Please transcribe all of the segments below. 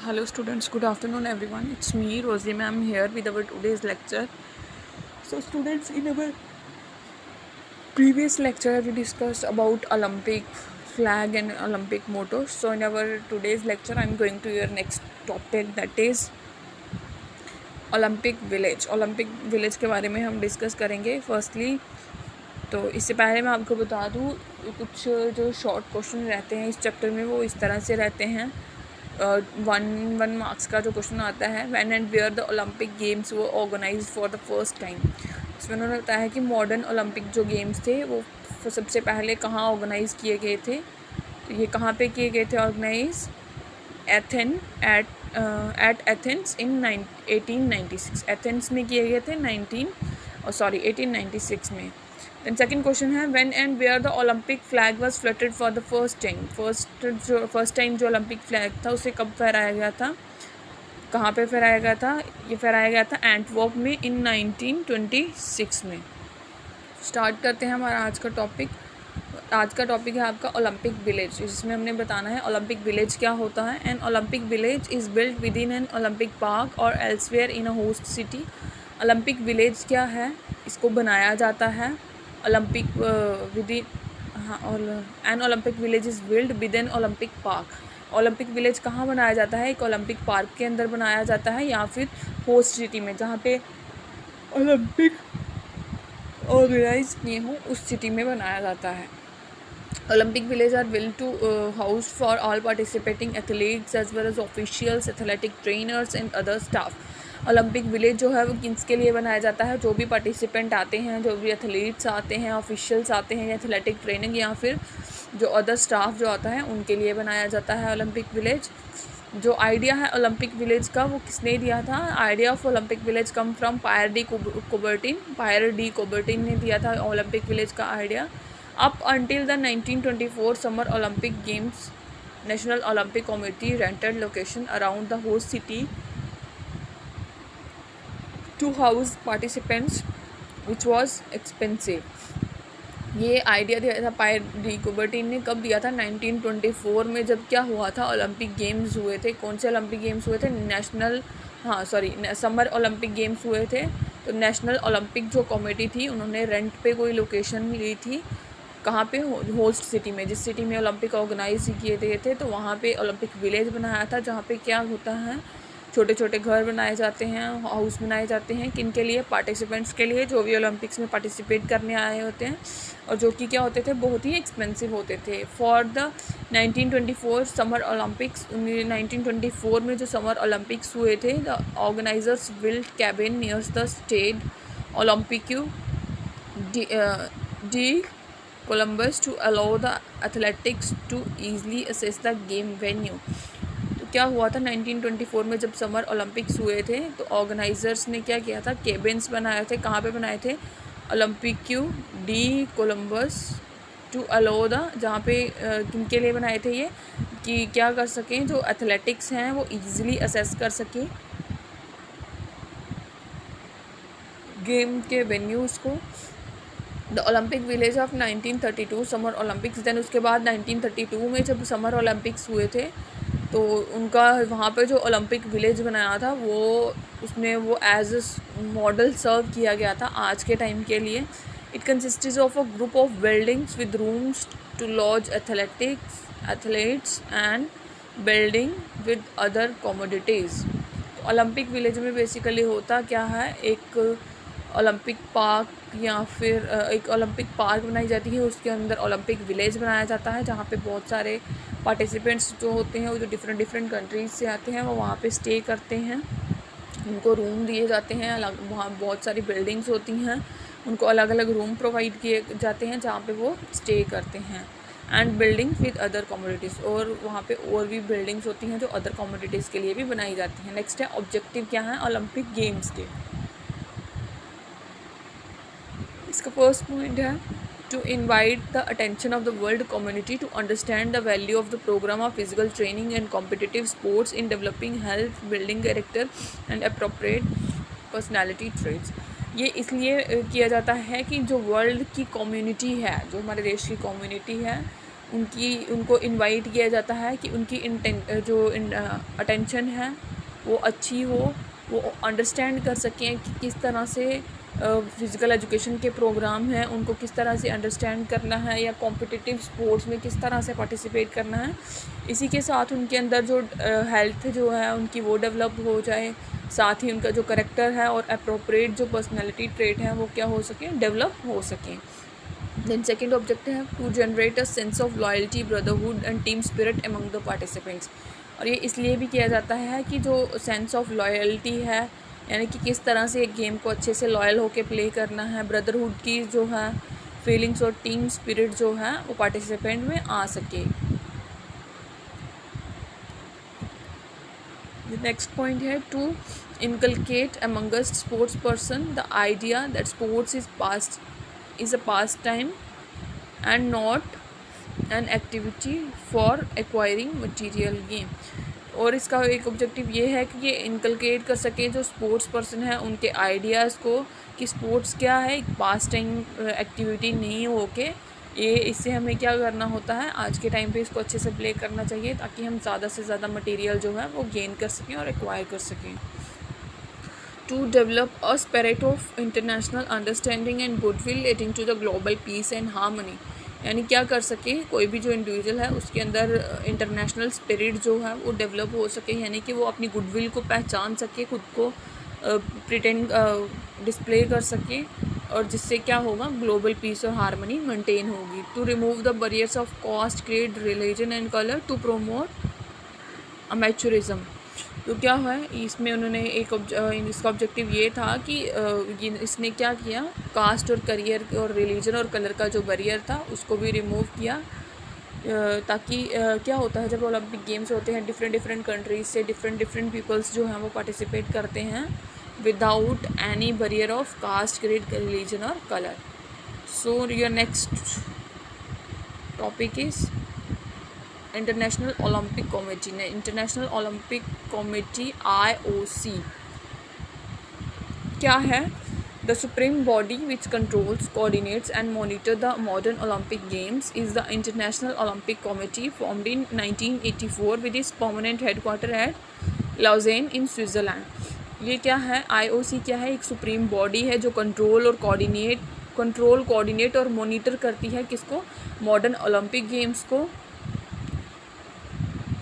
Hello students, good afternoon everyone. It's me Rosie ma'am here with our today's lecture. So students, in our previous lecture we discussed about Olympic flag and Olympic motto. So in our today's lecture I'm going to your next topic, that is Olympic village के बारे में हम discuss करेंगे firstly. तो इससे पहले मैं आपको बता दूँ, कुछ जो शॉर्ट क्वेश्चन रहते हैं इस चैप्टर में वो इस तरह से रहते हैं। वन मार्क्स का जो क्वेश्चन आता है, when and where the Olympic games वो organize for the first time. इसमें उन्होंने बताया है कि मॉडर्न ओलंपिक जो गेम्स थे वो सबसे पहले कहाँ ऑर्गेनाइज़ किए गए थे। तो ये कहाँ पे किए गए थे organize? At Athens in 1896। Athens में किए गए थे 1896 में। दैन सेकेंड क्वेश्चन है, when and where the Olympic flag was fluttered for the first time. First time जो ओलंपिक फ्लैग था उसे कब फहराया गया था, कहाँ पे फहराया गया था? ये फहराया गया था एंटवर्प में इन 1926 में। स्टार्ट करते हैं हमारा आज का टॉपिक। आज का टॉपिक है आपका ओलंपिक विलेज, जिसमें हमने बताना है ओलंपिक विलेज क्या होता है। An Olympic village is built within an Olympic park और elsewhere in a host city. Olympic village क्या है? इसको बनाया जाता है ओलंपिक विद इन, हाँ, और N Olympic village is built with N Olympic park. Olympic village कहाँ बनाया जाता है? एक ओलंपिक पार्क के अंदर बनाया जाता है या फिर होस्ट सिटी में, जहाँ पे ओलंपिक ऑर्गेनाइज किए हों उस सिटी में बनाया जाता है। Olympic village are built to house for all participating athletes as well as officials, athletic trainers and other staff. Olympic village जो है वो किसके लिए बनाया जाता है? जो भी पार्टिसिपेंट आते हैं, जो भी एथलीट्स आते हैं, ऑफिशियल्स आते हैं, एथलेटिक ट्रेनिंग या फिर जो अदर स्टाफ जो आता है उनके लिए बनाया जाता है ओलंपिक विलेज। जो आइडिया है ओलंपिक विलेज का वो किसने दिया था? Idea of Olympic village come from Pierre de Coubertin ने दिया था ओलंपिक विलेज का idea. Up until the 1924 Summer Olympic Games, National Olympic Committee rented location around the host city to house participants, which was expensive. ये idea दिया था pier de Coubertin ने। कब दिया था? 1924 में, जब क्या हुआ था? ओलंपिक गेम्स हुए थे। कौन से ओलंपिक गेम्स हुए थे? समर ओलंपिक गेम्स हुए थे। तो नेशनल ओलंपिक जो कमेटी थी उन्होंने रेंट पे कोई लोकेशन ली थी। कहाँ पे? होस्ट सिटी में, जिस सिटी में ओलंपिक ऑर्गेनाइज किए गए थे, तो वहाँ पे ओलंपिक विलेज बनाया था, जहाँ पे क्या होता है, छोटे छोटे घर बनाए जाते हैं, हाउस बनाए जाते हैं। किन के लिए? पार्टिसिपेंट्स के लिए, जो भी ओलंपिक्स में पार्टिसिपेट करने आए होते हैं, और जो कि क्या होते थे, बहुत ही एक्सपेंसिव होते थे। फॉर द 1924 समर ओलंपिक्स, 1924 में जो समर ओलंपिक्स हुए थे, the organizers built cabin near the Stade Olympique de Colombes to allow the athletics to easily access the game venue. तो क्या हुआ था 1924 में जब समर ओलंपिक्स हुए थे, तो ऑर्गेनाइजर्स ने क्या किया था? केबिन्स बनाए थे। कहाँ पे बनाए थे? Olympique de Colombes to allow the, जहाँ पे किनके लिए बनाए थे ये? कि क्या कर सकें, जो एथलेटिक्स हैं वो ईजिली असेस कर सकें गेम के वेन्यूज़ को। The Olympic village of 1932 summer Olympics. Then उसके बाद 1932 में जब समर ओलंपिक्स हुए थे, तो उनका वहाँ पे जो ओलंपिक विलेज बनाया था वो, उसमें वो एज अ मॉडल सर्व किया गया था आज के टाइम के लिए। It consisted of a group of buildings with rooms to lodge athletes and building with other commodities. Olympic village में बेसिकली होता क्या है, एक ओलंपिक पार्क या फिर एक ओलंपिक पार्क बनाई जाती है, उसके अंदर ओलंपिक विलेज बनाया जाता है, जहाँ पे बहुत सारे पार्टिसिपेंट्स जो होते हैं वो जो डिफरेंट कंट्रीज़ से आते हैं वो वहाँ पे स्टे करते हैं। उनको रूम दिए जाते हैं, अलग वहाँ बहुत सारी बिल्डिंग्स होती हैं, उनको अलग अलग रूम प्रोवाइड किए जाते हैं जहाँ पे वो स्टे करते हैं। And building with other communities, और वहाँ पे और भी बिल्डिंग्स होती हैं जो अदर कम्युनिटीज़ के लिए भी बनाई जाती हैं। नेक्स्ट है ऑब्जेक्टिव क्या है ओलंपिक गेम्स के। इसका फर्स्ट पॉइंट है to invite the attention of the world community to understand the value of the programme of physical training and competitive sports in developing health, building character and appropriate personality traits. ये इसलिए किया जाता है कि जो world की community है, जो हमारे देश की कम्युनिटी है, उनको इनवाइट किया जाता है कि उनकी अटेंशन है वो अच्छी हो, वो अंडरस्टैंड कर सकें कि किस तरह से फ़िज़िकल एजुकेशन के प्रोग्राम हैं उनको किस तरह से अंडरस्टैंड करना है, या कॉम्पिटिटिव स्पोर्ट्स में किस तरह से पार्टिसिपेट करना है। इसी के साथ उनके अंदर जो हेल्थ जो है उनकी वो डेवलप हो जाए, साथ ही उनका जो करेक्टर है और अप्रोप्रिएट जो पर्सनैलिटी ट्रेट है वो क्या हो सके, डेवलप हो सकें। देन सेकेंड ऑब्जेक्टिव है to generate a sense of loyalty, brotherhood and team spirit among the participants. और ये इसलिए भी किया जाता है कि जो सेंस ऑफ लॉयल्टी है, यानी कि किस तरह से एक गेम को अच्छे से लॉयल होके प्ले करना है, ब्रदरहुड की जो है फीलिंग्स और टीम स्पिरिट जो है वो पार्टिसिपेंट में आ सके। नेक्स्ट पॉइंट है to inculcate amongst sports person the idea that sports is a pastime and not an activity for acquiring material gain। और इसका एक ऑब्जेक्टिव ये है कि ये इनकलकेट कर सके जो स्पोर्ट्स पर्सन है उनके आइडियाज़ को कि स्पोर्ट्स क्या है, एक पास टाइम एक्टिविटी नहीं होके ये इससे हमें क्या करना होता है, आज के टाइम पे इसको अच्छे से प्ले करना चाहिए ताकि हम ज़्यादा से ज़्यादा मटेरियल जो है वो गेन कर सकें और एक्वायर कर सकें। To develop a spirit of international understanding and goodwill leading to the global peace and harmony। यानी क्या कर सके, कोई भी जो इंडिविजुअल है उसके अंदर इंटरनेशनल स्पिरिट जो है वो डेवलप हो सके, यानी कि वो अपनी गुडविल को पहचान सके, खुद को प्रिटेंड डिस्प्ले कर सके, और जिससे क्या होगा, ग्लोबल पीस और हारमोनी मेंटेन होगी। To remove the barriers of caste, creed, religion and colour to promote amateurism. तो क्या है इसमें उन्होंने इसका ऑब्जेक्टिव ये था कि इसने क्या किया, कास्ट और करियर और रिलीजन और कलर का जो बैरियर था उसको भी रिमूव किया, ताकि क्या होता है जब ओलंपिक गेम्स होते हैं डिफरेंट कंट्रीज से डिफरेंट पीपल्स जो हैं वो पार्टिसिपेट करते हैं without any barrier of caste, creed, religion और colour. So your next topic is International Olympic Committee. ने इंटरनेशनल ओलंपिक कमेटी IOC क्या है? The supreme body which controls, coordinates and monitor the modern Olympic games is the International Olympic Committee formed in 1984 with its permanent headquarter at Lausanne in Switzerland. ये क्या है, IOC क्या है, एक supreme body है जो कंट्रोल, कोऑर्डिनेट और monitor करती है किसको, मॉडर्न ओलंपिक गेम्स को।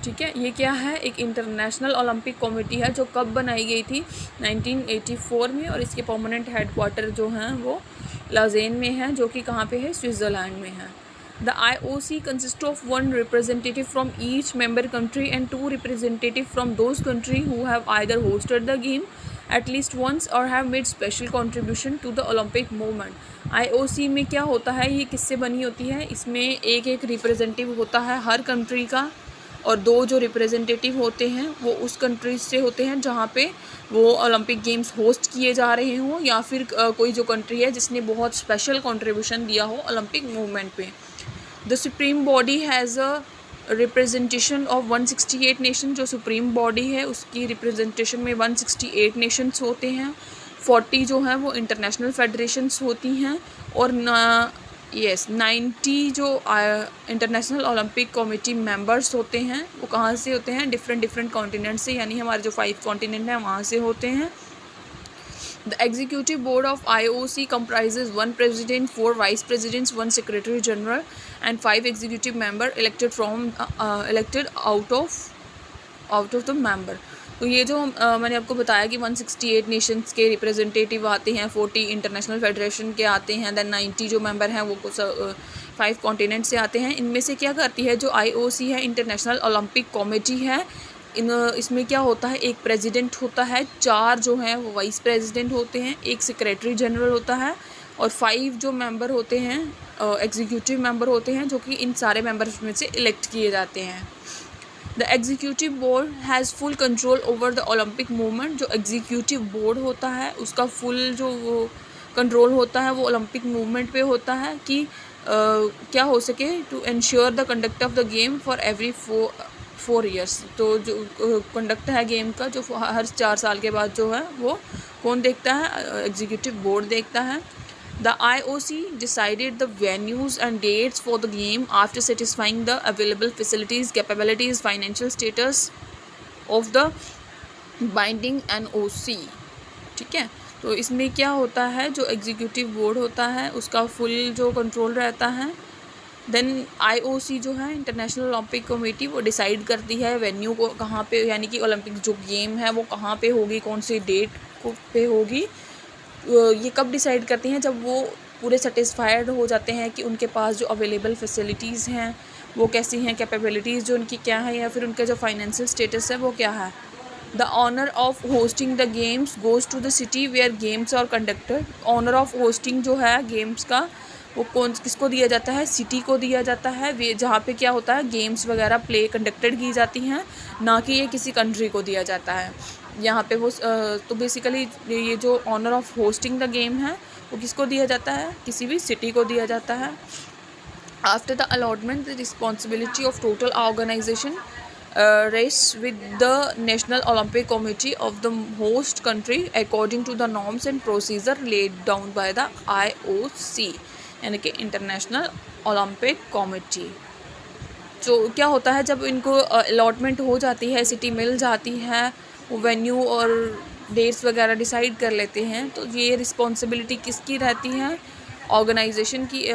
ठीक है, ये क्या है, एक इंटरनेशनल ओलंपिक कमेटी है जो कब बनाई गई थी, 1984 में, और इसके परमानेंट हेडक्वार्टर जो हैं वो लाजेन में है, जो कि कहाँ पे है, स्विट्ज़रलैंड में है। The IOC consist of 1 representative from each member country and 2 representative from those country who have either hosted the game at least once or have made special contribution to the Olympic movement। IOC में क्या होता है, ये किससे बनी होती है, इसमें एक रिप्रेजेंटेटिव होता है हर कंट्री का, और 2 जो रिप्रेजेंटेटिव होते हैं वो उस कंट्रीज से होते हैं जहाँ पे वो ओलंपिक गेम्स होस्ट किए जा रहे हों, या फिर कोई जो कंट्री है जिसने बहुत स्पेशल कंट्रीब्यूशन दिया हो ओलंपिक मूवमेंट पे। The supreme body has a representation of 168 nation. जो सुप्रीम बॉडी है उसकी रिप्रेजेंटेशन में 168 नेशंस होते हैं, 40 जो हैं वो इंटरनेशनल फेडरेशंस होती हैं, और 90 जो इंटरनेशनल ओलंपिक कमेटी मेंबर्स होते हैं वो कहाँ से होते हैं, डिफरेंट कॉन्टिनेंट से, यानी हमारे जो 5 कॉन्टिनेंट हैं वहाँ से होते हैं। The executive board of IOC comprises 1 president, 4 vice presidents, 1 secretary general, and 5 executive member elected out of the member। तो ये जो मैंने आपको बताया कि 168 नेशंस के रिप्रेजेंटेटिव आते हैं, 40 इंटरनेशनल फेडरेशन के आते हैं, देन 90 जो मेंबर हैं वो 5 कॉन्टिनेंट से आते हैं। इनमें से क्या करती है जो IOC है, इंटरनेशनल ओलंपिक कमेटी है, इसमें क्या होता है, एक प्रेसिडेंट होता है, 4 जो हैं वो वाइस प्रेसिडेंट होते हैं, एक सेक्रेटरी जनरल होता है, और 5 जो मेंबर होते हैं एग्जीक्यूटिव मेंबर होते हैं, जो कि इन सारे मेंबर्स में से इलेक्ट किए जाते हैं। The executive board has full control over the Olympic movement. जो एग्जीक्यूटिव बोर्ड होता है उसका फुल जो वो कंट्रोल होता है वो ओलंपिक मूवमेंट पे होता है कि क्या हो सके, to ensure the conduct of the game for every 4 years. तो जो कंडक्ट है गेम का जो हर 4 साल के बाद जो है वो कौन देखता है, एग्जीक्यूटिव बोर्ड देखता है। The IOC decided the venues and dates for the game after satisfying the available facilities, capabilities, financial status of the binding NOC. ठीक है, तो इसमें क्या होता है, जो एग्जीक्यूटिव बोर्ड होता है उसका फुल जो कंट्रोल रहता है। देन IOC जो है, इंटरनेशनल ओलंपिक कमेटी, वो डिसाइड करती है वेन्यू को कहाँ पे, यानी कि ओलंपिक जो गेम है वो कहाँ पे होगी, कौन सी डेट को पे होगी। ये कब डिसाइड करती हैं, जब वो पूरे सेटिस्फाइड हो जाते हैं कि उनके पास जो अवेलेबल फैसिलिटीज़ हैं वो कैसी हैं, कैपेबिलिटीज़ जो उनकी क्या है, या फिर उनका जो फाइनेंशियल स्टेटस है वो क्या है। The honour of hosting the games goes to the city where games are conducted. Honour of hosting जो है गेम्स का, वो किसको दिया जाता है, सिटी को दिया जाता है, वे जहाँ पे क्या होता है गेम्स वगैरह प्ले कंडक्टेड की जाती हैं, ना कि ये किसी कंट्री को दिया जाता है। यहाँ पे वो तो बेसिकली ये जो honour of hosting the game है वो किसको दिया जाता है, किसी भी सिटी को दिया जाता है। After the allotment the responsibility of total organisation rests with the National Olympic Committee of the host country according to the norms and procedure laid down by the IOC, यानी कि इंटरनेशनल ओलंपिक कमेटी। जो क्या होता है, जब इनको allotment हो जाती है, सिटी मिल जाती है, वो वेन्यू और डेट्स वगैरह डिसाइड कर लेते हैं, तो ये रिस्पॉन्सिबिलिटी किसकी रहती है, ऑर्गेनाइजेशन की।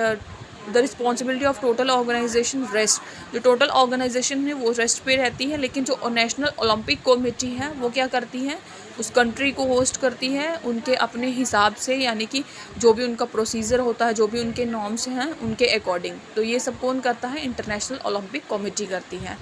The responsibility of total organisation rest, जो टोटल ऑर्गेनाइजेशन है वो रेस्ट पे रहती है, लेकिन जो नेशनल ओलंपिक कमेटी है वो क्या करती है, उस कंट्री को होस्ट करती है उनके अपने हिसाब से, यानी कि जो भी उनका प्रोसीजर होता है, जो भी उनके नॉर्म्स हैं उनके अकॉर्डिंग। तो ये सब कौन करता है, इंटरनेशनल ओलंपिक कमेटी करती है।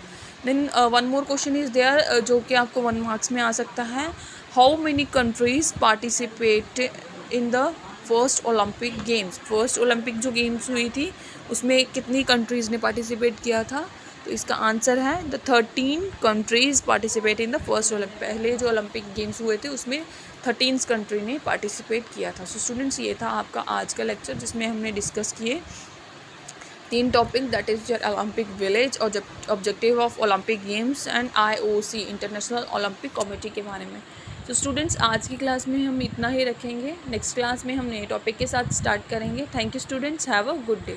Then one more question is there, जो कि आपको 1 मार्क्स में आ सकता है। How many countries participate in the first Olympic games. First Olympic जो गेम्स हुई थी उसमें कितनी कंट्रीज़ ने पार्टिसिपेट किया था, तो इसका आंसर है the 13 countries participate in the first Olympic. पहले जो ओलंपिक गेम्स हुए थे उसमें 13 कंट्री ने पार्टिसिपेट किया था। सो स्टूडेंट्स, ये था आपका आज का लेक्चर, जिसमें हमने डिस्कस किए 3 topic, that is your Olympic village और objective of Olympic games and IOC International Olympic Committee के बारे में। तो स्टूडेंट्स, आज की क्लास में हम इतना ही रखेंगे। नेक्स्ट क्लास में हम नए टॉपिक के साथ स्टार्ट करेंगे। Thank you students, have a good day.